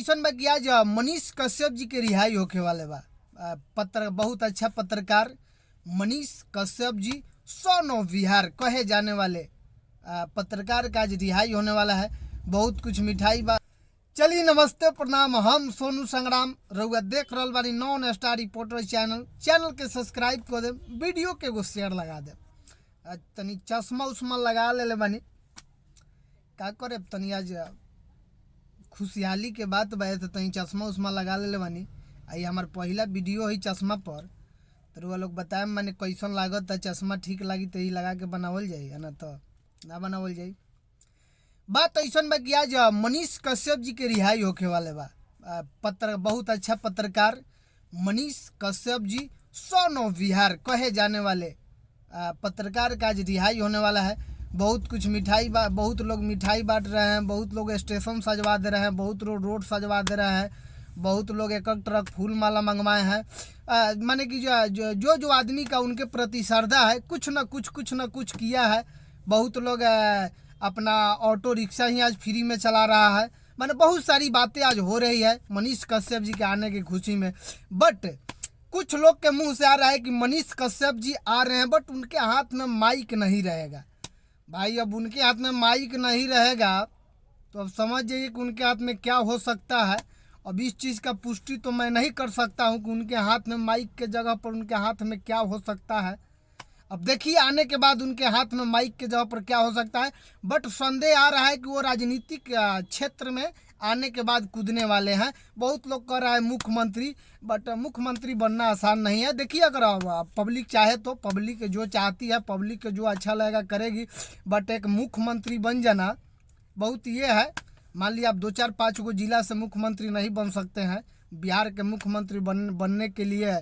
ऐसा बा कि आज मनीष कश्यप जी के रिहाई होके वाले बा। बहुत अच्छा पत्रकार मनीष कश्यप जी सन ऑफ बिहार कहे जाने वाले पत्रकार का आज रिहाई होने वाला है। बहुत कुछ मिठाई बा। चलिए नमस्ते प्रणाम, हम सोनू संग्राम रउआ देख रहल बानी नॉन स्टार रिपोर्टर चैनल के सब्सक्राइब कर दे, वीडियो के एगो शेयर लगा दे। तनी चश्मा उश्मा लगा ले बानी, का करे तनी आज खुशहाली के बात बा तो तनी चश्मा उश्मा लगा ले बानी। आई हमार पहला वीडियो है चश्मा पर, तो रुआ लोग बताए माने कैसन लागत है। चश्मा ठीक लगी तो ही लगा के बनावल जाई, है ना, तो ना बनावल जाई। बात ऐसा बा कि आज मनीष कश्यप जी के रिहाई होके वाले बा। बहुत अच्छा पत्रकार मनीष कश्यप जी सन ऑफ बिहार कहे जाने वाले पत्रकार का आज रिहाई होने वाला है। बहुत कुछ मिठाई बा, बहुत लोग मिठाई बांट रहे हैं, बहुत लोग स्टेशन सजवा दे रहे हैं, बहुत लोग रोड सजवा दे रहे हैं, बहुत लोग एक ट्रक फूल माला मंगवाए हैं। माने कि जो आदमी का उनके प्रति श्रद्धा है, कुछ न कुछ किया है। बहुत लोग अपना ऑटो रिक्शा ही आज फ्री में चला रहा है। माने बहुत सारी बातें आज हो रही है मनीष कश्यप जी के आने की खुशी में। बट कुछ लोग के मुंह से आ रहा है कि मनीष कश्यप जी आ रहे हैं, बट उनके हाथ में माइक नहीं रहेगा। भाई अब उनके हाथ में माइक नहीं रहेगा तो अब समझ जाइए कि उनके हाथ में क्या हो सकता है। अब इस चीज़ का पुष्टि तो मैं नहीं कर सकता हूं कि उनके हाथ में माइक के जगह पर उनके हाथ में क्या हो सकता है। अब देखिए आने के बाद उनके हाथ में माइक के जगह पर क्या हो सकता है। बट संदेह आ रहा है कि वो राजनीतिक क्षेत्र में आने के बाद कूदने वाले हैं। बहुत लोग कह रहा है मुख्यमंत्री, बट मुख्यमंत्री बनना आसान नहीं है। देखिए अगर पब्लिक चाहे तो, पब्लिक जो चाहती है, पब्लिक को जो अच्छा लगेगा करेगी। बट एक मुख्यमंत्री बन जाना बहुत ये है। मान लिया आप 2-4-5 गो जिला से मुख्यमंत्री नहीं बन सकते हैं। बिहार के मुख्यमंत्री बनने के लिए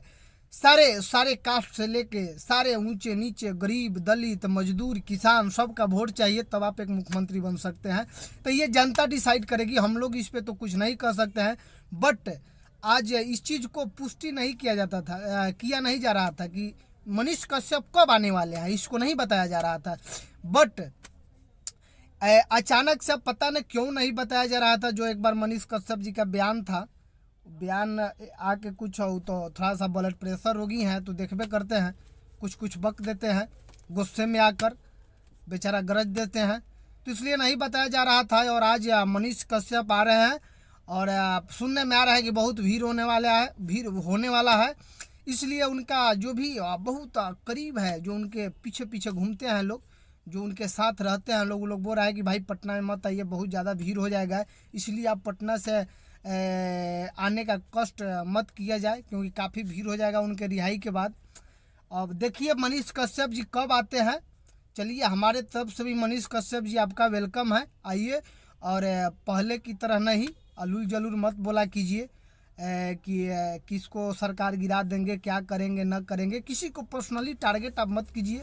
सारे कास्ट से लेके सारे ऊंचे नीचे गरीब दलित मजदूर किसान सबका वोट चाहिए, तब आप एक मुख्यमंत्री बन सकते हैं। तो ये जनता डिसाइड करेगी, हम लोग इस पे तो कुछ नहीं कर सकते हैं। बट आज इस चीज़ को पुष्टि नहीं किया नहीं जा रहा था कि मनीष कश्यप कब आने वाले हैं, इसको नहीं बताया जा रहा था। बट अचानक से पता नहीं क्यों नहीं बताया जा रहा था। जो एक बार मनीष कश्यप जी का बयान आके कुछ हो तो थोड़ा सा ब्लड प्रेशर रोगी हैं तो देखबे करते हैं, कुछ बक देते हैं, गुस्से में आकर बेचारा गरज देते हैं, तो इसलिए नहीं बताया जा रहा था। और आज मनीष कश्यप आ रहे हैं और सुनने में आ रहा है कि बहुत भीड़ होने वाला है। इसलिए उनका जो भी बहुत करीब है, जो उनके पीछे घूमते हैं लोग, जो उनके साथ रहते हैं लोग बोल रहा है कि भाई पटना में मत आइए, बहुत ज़्यादा भीड़ हो जाएगा, इसलिए आप पटना से आने का कष्ट मत किया जाए, क्योंकि काफ़ी भीड़ हो जाएगा उनके रिहाई के बाद। अब देखिए मनीष कश्यप जी कब आते हैं। चलिए हमारे तरफ से भी मनीष कश्यप जी आपका वेलकम है, आइए। और पहले की तरह नहीं अलूल जलूल मत बोला कीजिए कि किसको सरकार गिरा देंगे, क्या करेंगे न करेंगे, किसी को पर्सनली टारगेट आप मत कीजिए।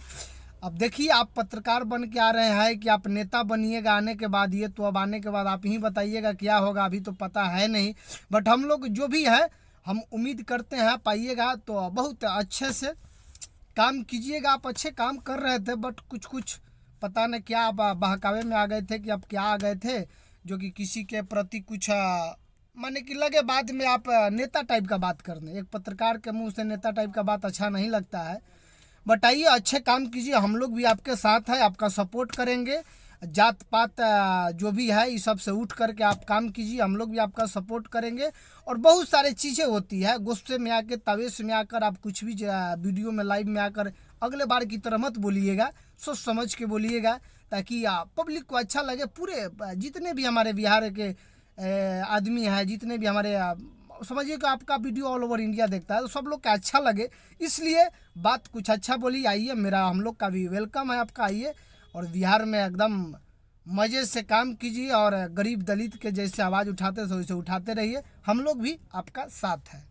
अब देखिए आप पत्रकार बन के आ रहे हैं कि आप नेता बनिएगा आने के बाद, ये तो अब आने के बाद आप ही बताइएगा क्या होगा, अभी तो पता है नहीं। बट हम लोग जो भी है हम उम्मीद करते हैं आप आइएगा तो बहुत अच्छे से काम कीजिएगा। आप अच्छे काम कर रहे थे, बट कुछ पता नहीं क्या आप बहकावे में आ गए थे कि आप क्या आ गए थे, जो कि किसी के प्रति कुछ माने कि लगे बाद में आप नेता टाइप का बात करने। एक पत्रकार के मुँह से नेता टाइप का बात अच्छा नहीं लगता है। बट आइए अच्छे काम कीजिए, हम लोग भी आपके साथ हैं, आपका सपोर्ट करेंगे। जात पात जो भी है इस सब से उठ करके आप काम कीजिए, हम लोग भी आपका सपोर्ट करेंगे। और बहुत सारी चीज़ें होती है, गुस्से में आकर तवेश में आकर आप कुछ भी वीडियो में लाइव में आकर अगले बार की तरह मत बोलिएगा, सोच समझ के बोलिएगा, ताकि पब्लिक को अच्छा लगे। पूरे जितने भी हमारे बिहार के आदमी हैं, जितने भी हमारे समझिए कि आपका वीडियो ऑल ओवर इंडिया देखता है, तो सब लोग का अच्छा लगे, इसलिए बात कुछ अच्छा बोली। आइए, हम लोग का भी वेलकम है, आपका आइए और बिहार में एकदम मज़े से काम कीजिए। और गरीब दलित के जैसे आवाज़ उठाते थे वैसे उठाते रहिए, हम लोग भी आपका साथ है।